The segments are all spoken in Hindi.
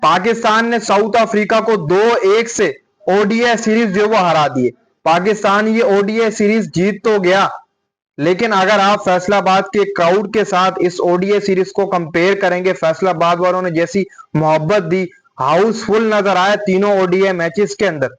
पाकिस्तान ने साउथ अफ्रीका को 2-1 से ओडीआई सीरीज जो वो हरा दिए। पाकिस्तान ये ओडीआई सीरीज जीत तो गया, लेकिन अगर आप फैसलाबाद के क्राउड के साथ इस ओडीआई सीरीज को कंपेयर करेंगे, फैसलाबाद वालों ने जैसी मोहब्बत दी, हाउसफुल नजर आया तीनों ओडीआई मैचेस के अंदर,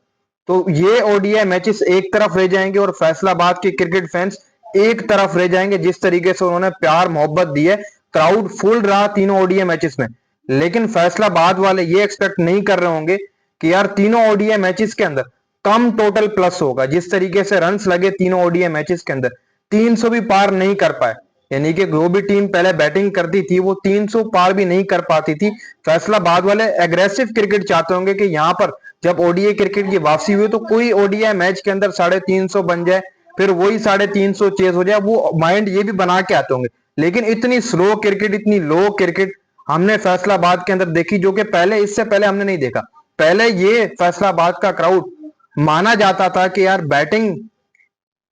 तो ये ओडीआई मैचेस एक तरफ रह जाएंगे और फैसलाबाद के क्रिकेट फैंस एक तरफ रह जाएंगे। जिस तरीके से उन्होंने प्यार मोहब्बत दी है, क्राउड फुल रहा तीनों ओडीआई मैचेस में। लेकिन फैसलाबाद वाले ये एक्सपेक्ट नहीं कर रहे होंगे कि यार तीनों ओडीआई मैचेस के अंदर कम टोटल प्लस होगा। जिस तरीके से रन्स लगे तीनों ओडीआई मैचेस के अंदर, 300 भी पार नहीं कर पाए, यानी कि जो भी टीम पहले बैटिंग करती थी वो 300 पार भी नहीं कर पाती थी। फैसलाबाद वाले एग्रेसिव क्रिकेट चाहते होंगे कि यहां पर जब ओडीआई क्रिकेट की वापसी हुई तो कोई ओडीआई मैच के अंदर 350 बन जाए, फिर वही 350 चेज हो जाए, वो माइंड ये भी बना के आते होंगे। लेकिन इतनी स्लो क्रिकेट, इतनी लो क्रिकेट हमने फैसलाबाद के अंदर देखी, जो कि पहले, इससे पहले हमने नहीं देखा। पहले ये फैसलाबाद का क्राउड माना जाता था कि यार बैटिंग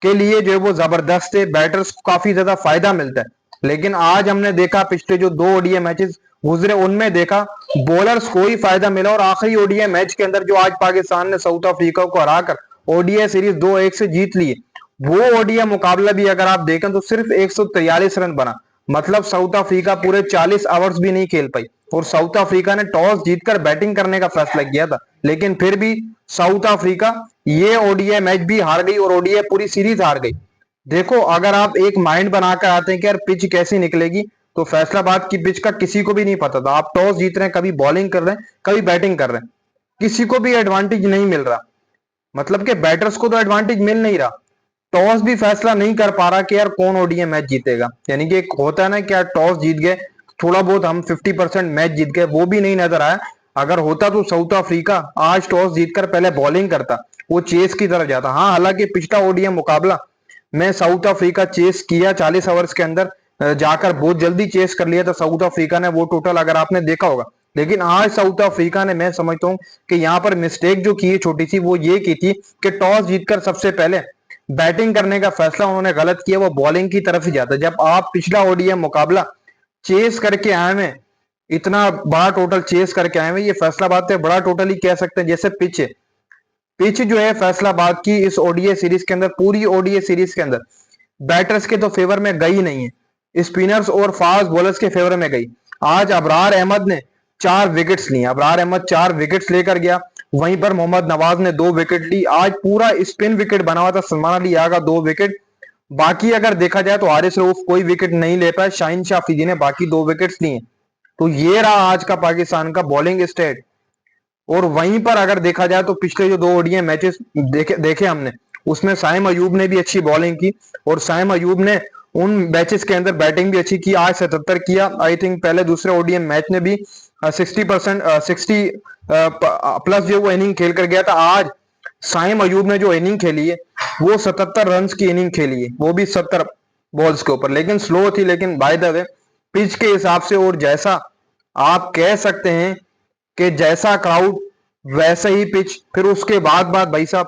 के लिए जो है वो जबरदस्त है, बैटर्स को काफी ज्यादा फायदा मिलता है। लेकिन आज हमने देखा पिछले जो 2 ओडीआई मैचेस गुजरे उनमें देखा बॉलर्स को ही फायदा मिला, और आखिरी ओडीआई मैच के अंदर जो आज पाकिस्तान ने साउथ अफ्रीका को हराकर ओडीआई सीरीज 2-1 से जीत ली है, वो ओडीआई मुकाबला भी अगर आप देखें तो सिर्फ 143 रन बना। मतलब साउथ अफ्रीका पूरे 40 ओवर्स भी नहीं खेल पाई, और साउथ अफ्रीका ने टॉस जीतकर बैटिंग करने का फैसला किया था। लेकिन फिर भी साउथ अफ्रीका ये ओडीआई मैच भी हार गई और ओडीआई पूरी सीरीज हार गई। देखो, अगर आप एक माइंड बनाकर आते हैं कि यार पिच कैसी निकलेगी, तो फैसलाबाद की पिच का किसी को भी नहीं पता था। आप टॉस जीत रहे हैं, कभी बॉलिंग कर रहे हैं, कभी बैटिंग कर रहे हैं, किसी को भी एडवांटेज नहीं मिल रहा। मतलब कि बैटर्स को तो एडवांटेज मिल नहीं रहा, टॉस भी फैसला नहीं कर पा रहा कि यार कौन ओडीआई मैच जीतेगा। यानी कि एक होता है ना कि यार टॉस जीत गए, थोड़ा बहुत हम 50% मैच जीत गए, वो भी नहीं नजर आया। अगर होता तो साउथ अफ्रीका आज टॉस जीतकर पहले बॉलिंग करता, वो चेस की तरफ जाता। हाँ, हालांकि पिछला ओडीआई मुकाबला में साउथ अफ्रीका चेस किया 40 ओवर्स के अंदर, जाकर बहुत जल्दी चेस कर लिया था साउथ अफ्रीका ने, वो टोटल अगर आपने देखा होगा। लेकिन आज साउथ अफ्रीका ने, मैं समझता हूं कि यहां पर मिस्टेक जो की है छोटी सी, वो ये की थी कि टॉस जीतकर सबसे पहले बैटिंग करने का फैसला उन्होंने गलत किया, वो बॉलिंग की तरफ ही जाता। जब आप पिछला ओडीआई मुकाबला चेस करके आए हैं, इतना बड़ा टोटल चेस करके आए हैं, ये फैसलाबाद से बड़ा टोटल ही कह सकते हैं। जैसे पिच है, पिच जो है फैसलाबाद की इस ओडीआई सीरीज के अंदर, पूरी ओडीआई सीरीज के अंदर बैटर्स के तो फेवर में गई नहीं है, स्पिनर्स और फास्ट बॉलर्स के फेवर में गई। आज अबरार अहमद ने 4 विकेट्स लिए, अबरार अहमद 4 विकेट्स लेकर गया। वहीं पर मोहम्मद नवाज ने 2 विकेट ली। आज पूरा स्पिन विकेट बना हुआ था, सलमान अली आगा 2 विकेट। बाकी अगर देखा जाए तो हारिस रऊफ कोई विकेट नहीं ले पाए, शाहिन शाह अफरीदी ने बाकी 2 विकेट्स लिए। तो ये रहा आज का पाकिस्तान का बॉलिंग स्टेट। और वहीं पर अगर देखा जाए तो पिछले जो 2 ओडीआई मैचेस देखे हमने, उसमें साइम अयूब ने भी अच्छी बॉलिंग की, और साइम अयूब ने उन मैचेस के अंदर बैटिंग भी अच्छी की। आज 77 किया। आई थिंक पहले दूसरे ओडीआई मैच में भी 60 प्लस जो वो इनिंग खेल कर गया था। आज साइम अयूब ने जो इनिंग खेली है वो 77 रन की इनिंग खेली है, वो भी 70 बॉल्स के ऊपर, लेकिन स्लो थी। लेकिन बाय द वे पिच के हिसाब से, और जैसा आप कह सकते हैं कि जैसा क्राउड वैसे ही पिच, फिर उसके बाद भाई साहब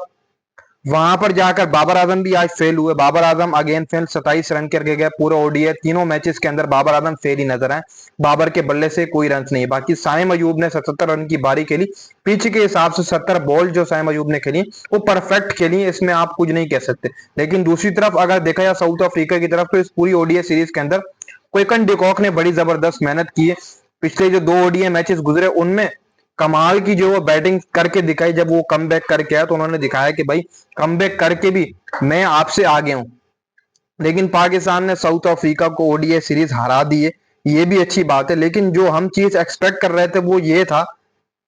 वहां पर जाकर बाबर आजम भी आज फेल हुए। Babar Azam again fail, 27 run करके गए पूरा ओडीआई। तीनों मैचेस के अंदर बाबर आजम फेल ही नजर आए, बाबर के बल्ले से कोई रन नहीं। बाकी साइम अयूब ने 77 रन की बारी खेली, पिच के हिसाब से 70 बॉल जो साइम अयूब ने खेली वो परफेक्ट खेली, इसमें आप कुछ नहीं कह सकते। लेकिन दूसरी तरफ अगर देखा जाए साउथ अफ्रीका की तरफ, तो इस पूरी ओडीआई सीरीज के अंदर क्विंटन डी कॉक ने बड़ी जबरदस्त मेहनत की है। पिछले जो 2 ओडीआई मैचेस गुजरे उनमें कमाल की जो वो बैटिंग करके दिखाई। जब वो कम बैक करके आया तो उन्होंने दिखाया कि भाई कम बैक करके भी मैं आपसे आगे हूं। लेकिन पाकिस्तान ने साउथ अफ्रीका को ओडीआई सीरीज हरा दी है, ये भी अच्छी बात है। लेकिन जो हम चीज एक्सपेक्ट कर रहे थे वो ये था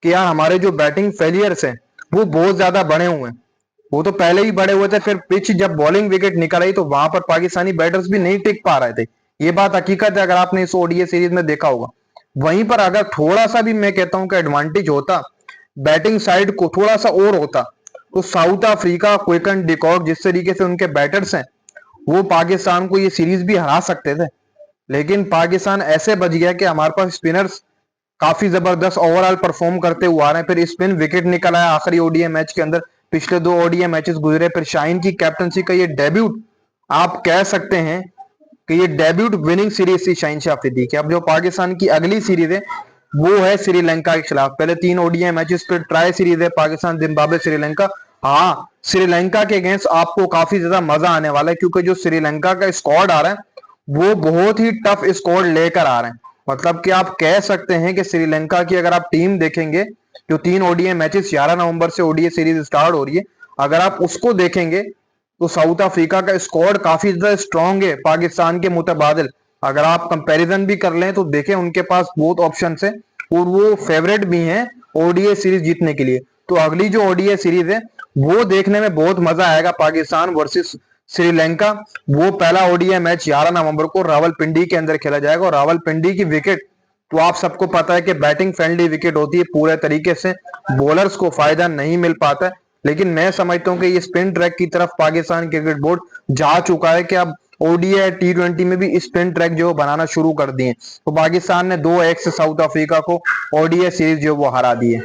कि यार हमारे जो बैटिंग फेलियर्स हैं वो बहुत ज्यादा बड़े हुए हैं। वो तो पहले ही बड़े हुए थे, फिर पिच जब बॉलिंग विकेट निकल आई तो वहां पर पाकिस्तानी बैटर्स भी नहीं टिक पा रहे थे। ये बात हकीकत है, अगर आपने इस ओडीआई सीरीज में देखा होगा। वहीं पर अगर थोड़ा सा भी मैं कहता हूं कि एडवांटेज होता, बैटिंग साइड को थोड़ा सा और होता, तो South Africa, Quinton de Kock जिस तरीके से उनके बैटर्स हैं, वो पाकिस्तान को ये सीरीज भी हरा सकते थे। लेकिन पाकिस्तान ऐसे बच गया कि हमारे पास स्पिनर्स काफी जबरदस्त ओवरऑल परफॉर्म करते हुए आ रहे हैं। फिर स्पिन विकेट निकल आया आखिरी ओडीआई मैच के अंदर। पिछले 2 ओडीआई मैचेस गुजरे, फिर शाहीन की कैप्टनसी का ये डेब्यूट आप कह सकते हैं कि ये डेब्यूट विनिंग सीरीज थी शाहीन शाह अफरीदी की। अब जो पाकिस्तान की अगली सीरीज है वो है श्रीलंका के खिलाफ। पहले 3 ओडीआई मैचेस पे ट्राई सीरीज है पाकिस्तान, जिम्बाब्वे, श्रीलंका। हाँ, श्रीलंका के अगेंस्ट आपको काफी ज्यादा मजा आने वाला है, क्योंकि जो श्रीलंका का स्क्वाड आ रहा है वो बहुत ही टफ स्क्वाड लेकर आ रहे हैं। मतलब कि आप कह सकते हैं कि श्रीलंका की अगर आप टीम देखेंगे, जो 3 ओडीआई मैचेस 11 नवंबर से ओडीआई सीरीज स्टार्ट हो रही है, अगर आप उसको देखेंगे तो साउथ अफ्रीका का स्क्वाड काफी ज्यादा स्ट्रांग है पाकिस्तान के मुतबादिल। अगर आप कंपैरिजन भी कर लें तो देखें उनके पास बहुत ऑप्शन है और वो फेवरेट भी हैं ओडीआई सीरीज जीतने के लिए। तो अगली जो ओडीआई सीरीज है वो देखने में बहुत मजा आएगा, पाकिस्तान वर्सेस श्रीलंका। वो पहला ओडीआई मैच 11 नवंबर को रावलपिंडी के अंदर खेला जाएगा, और रावलपिंडी की विकेट तो आप सबको पता है कि बैटिंग फ्रेंडली विकेट होती है, पूरे तरीके से बॉलर्स को फायदा नहीं मिल पाता है। लेकिन मैं समझता हूं कि ये स्पिन ट्रैक की तरफ पाकिस्तान क्रिकेट बोर्ड जा चुका है कि अब ओडीआई T20 में भी स्पिन ट्रैक जो बनाना शुरू कर दिए। तो पाकिस्तान ने 2-1 से साउथ अफ्रीका को ओडीआई सीरीज जो वो हरा दी है।